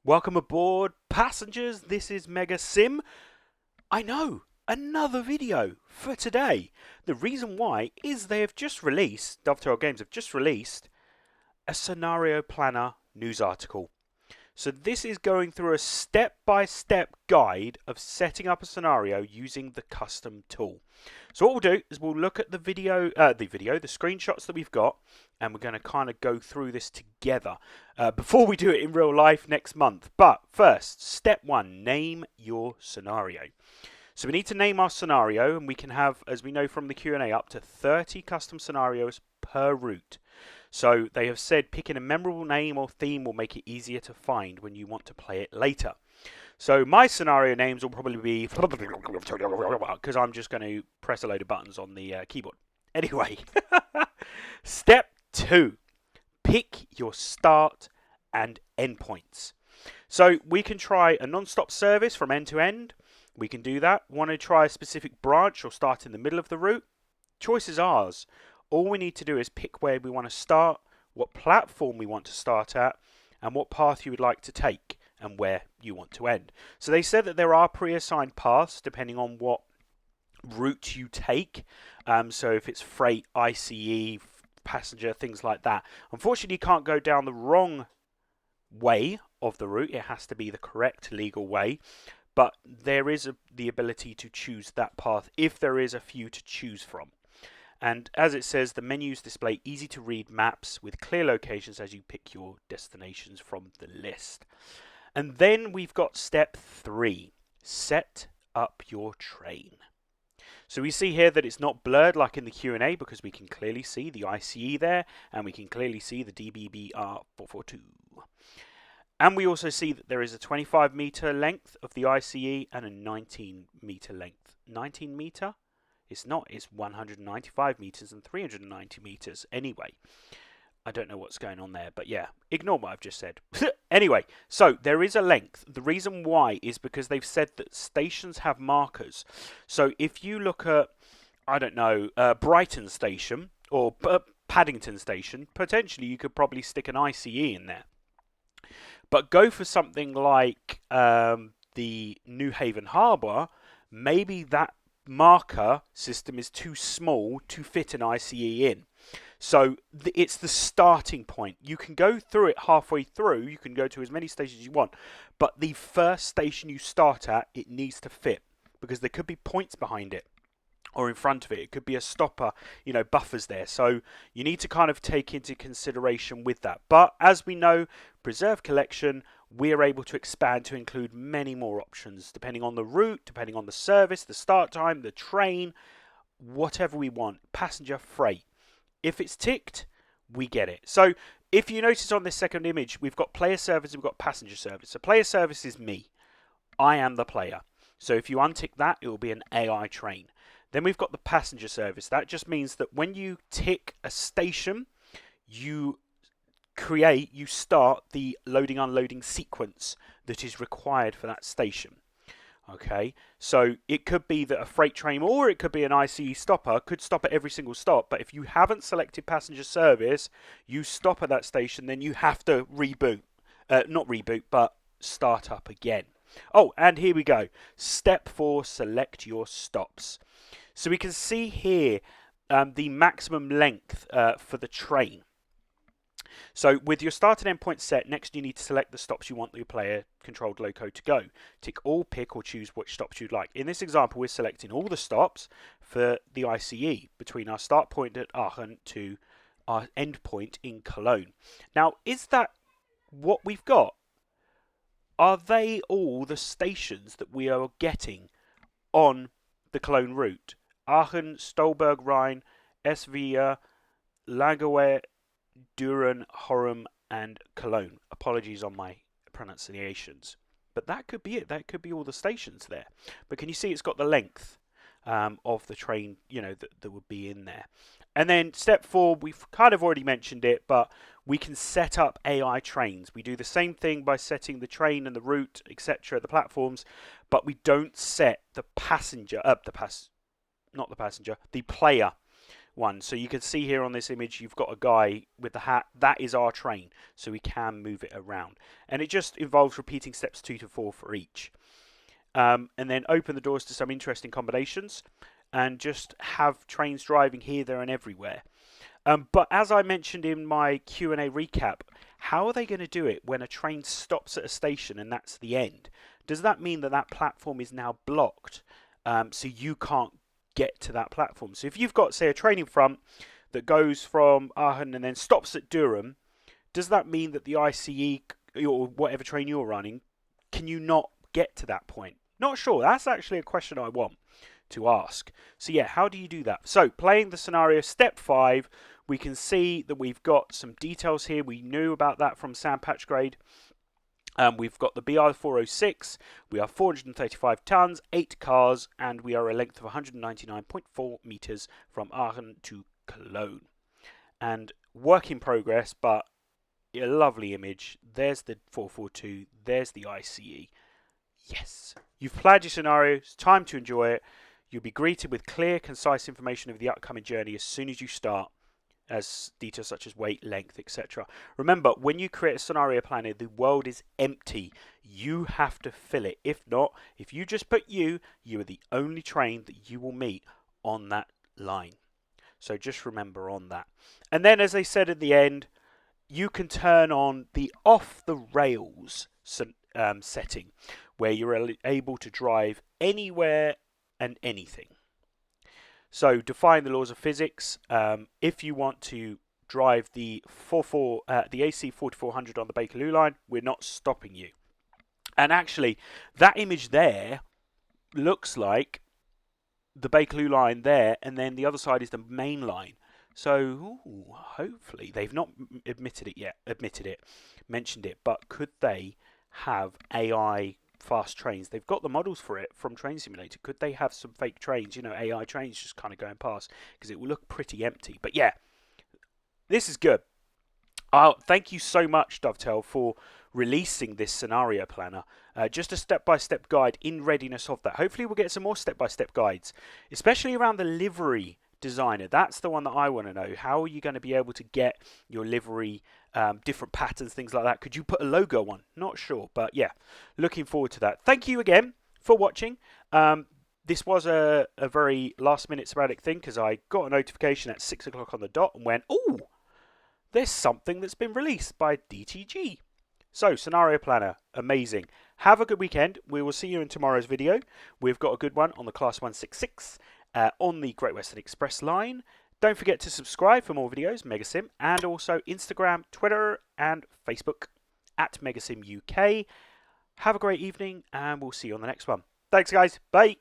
Welcome aboard, passengers. This is Mega Sim. I know, another video for today. The reason why is they have just released, Dovetail Games have just released a scenario planner news article. So this is going through a step-by-step guide of setting up a scenario using the custom tool. So what we'll do is we'll look at the screenshots that we've got, and we're going to kind of go through this together before we do it in real life next month. But first, step one, name your scenario. So we need to name our scenario, and we can have, as we know from the Q&A, up to 30 custom scenarios per route. So they have said picking a memorable name or theme will make it easier to find when you want to play it later. So my scenario names will probably be, because I'm just going to press a load of buttons on the keyboard. Anyway, step two, pick your start and end points. So we can try a non-stop service from end to end. We can do that. Want to try a specific branch or start in the middle of the route? Choice is ours. All we need to do is pick where we want to start, what platform we want to start at, and what path you would like to take, and where you want to end. So they said that there are pre-assigned paths depending on what route you take. So if it's freight, ICE, passenger, things like that. Unfortunately, you can't go down the wrong way of the route. It has to be the correct legal way. But there is the ability to choose that path if there is a few to choose from. And as it says, the menus display easy to read maps with clear locations as you pick your destinations from the list. And then we've got step three, set up your train. So we see here that it's not blurred like in the Q&A because we can clearly see the ICE there, and we can clearly see the DBBR 442. And we also see that there is a 25 meter length of the ICE and a 19 meter length. 19 meter? It's not, it's 195 meters and 390 meters anyway. I don't know what's going on there, but yeah, ignore what I've just said. Anyway, so there is a length. The reason why is because they've said that stations have markers. So if you look at, I don't know, Brighton Station or Paddington Station, potentially you could probably stick an ICE in there. But go for something like the New Haven Harbour, maybe that marker system is too small to fit an ICE in. So it's the starting point. You can go through it halfway through, you can go to as many stations as you want, but the first station you start at, it needs to fit, because there could be points behind it or in front of it. It could be a stopper, buffers there. So you need to kind of take into consideration with that. But as we know, Preserve Collection, we're able to expand to include many more options, depending on the route, depending on the service, the start time, the train, whatever we want, passenger, freight. If it's ticked, we get it. So if you notice on this second image, we've got player service and we've got passenger service. So player service is me. I am the player. So if you untick that, it will be an AI train. Then we've got the passenger service. That just means that when you tick a station, you start the loading unloading sequence that is required for that station. Okay, so it could be that a freight train or it could be an ICE stopper could stop at every single stop, but if you haven't selected passenger service, you stop at that station, then you have to reboot. Not reboot, but start up again. Oh, and here we go. Step 4, select your stops. So we can see here the maximum length for the train. So with your start and end point set, next you need to select the stops you want your player-controlled loco to go. Tick all, pick, or choose which stops you'd like. In this example, we're selecting all the stops for the ICE between our start point at Aachen to our end point in Cologne. Now, is that what we've got? Are they all the stations that we are getting on the Cologne route? Aachen, Stolberg, Rhein, Svea, Langewehe, Düren, Horum, and Cologne. Apologies on my pronunciations. But that could be it. That could be all the stations there. But can you see it's got the length of the train, that would be in there. And then step 4, we've kind of already mentioned it, but we can set up AI trains. We do the same thing by setting the train and the route, etc., the platforms, but we don't set the passenger, the player. one. So you can see here on this image, you've got a guy with the hat. That is our train, so we can move it around. And it just involves repeating steps 2 to 4 for each. And then open the doors to some interesting combinations and just have trains driving here, there and everywhere. But as I mentioned in my Q&A recap, how are they going to do it when a train stops at a station and that's the end? Does that mean that that platform is now blocked, so you can't get to that platform? So if you've got, say, a train in front that goes from Aachen and then stops at Durham, does that mean that the ICE or whatever train you're running, can you not get to that point? Not sure. That's actually a question I want to ask. So yeah, how do you do that? So playing the scenario, step 5, we can see that we've got some details here. We knew about that from Sandpatch Grade. We've got the BR406, we are 435 tons, 8 cars, and we are a length of 199.4 meters from Aachen to Cologne. And work in progress, but a lovely image. There's the 442, there's the ICE. Yes, you've planned your scenario, it's time to enjoy it. You'll be greeted with clear, concise information of the upcoming journey as soon as you start, as details such as weight, length, etc. Remember, when you create a scenario planner, the world is empty. You have to fill it. If not, if you just put you are the only train that you will meet on that line. So just remember on that. And then, as I said at the end, you can turn on the off the rails setting, where you're able to drive anywhere and anything. So define the laws of physics. If you want to drive the AC 4400 on the Bakerloo line, we're not stopping you. And actually, that image there looks like the Bakerloo line there, and then the other side is the main line. So hopefully they've not mentioned it, but could they have AI fast trains? They've got the models for it from Train Simulator. Could they have some fake trains, AI trains just kind of going past? Because it will look pretty empty. But yeah, this is good. Thank you so much, Dovetail, for releasing this scenario planner. Just a step-by-step guide in readiness of that. Hopefully we'll get some more step-by-step guides, especially around the livery designer. That's the one that I want to know. How are you going to be able to get your livery, different patterns, things like that? Could you put a logo on? Not sure, but yeah, looking forward to that. Thank you again for watching. This was a very last-minute sporadic thing because I got a notification at 6 o'clock on the dot and went, ooh, there's something that's been released by DTG. So, Scenario Planner, amazing. Have a good weekend. We will see you in tomorrow's video. We've got a good one on the Class 166 on the Great Western Express line. Don't forget to subscribe for more videos, Megasim, and also Instagram, Twitter, and Facebook at Megasim UK. Have a great evening, and we'll see you on the next one. Thanks, guys. Bye.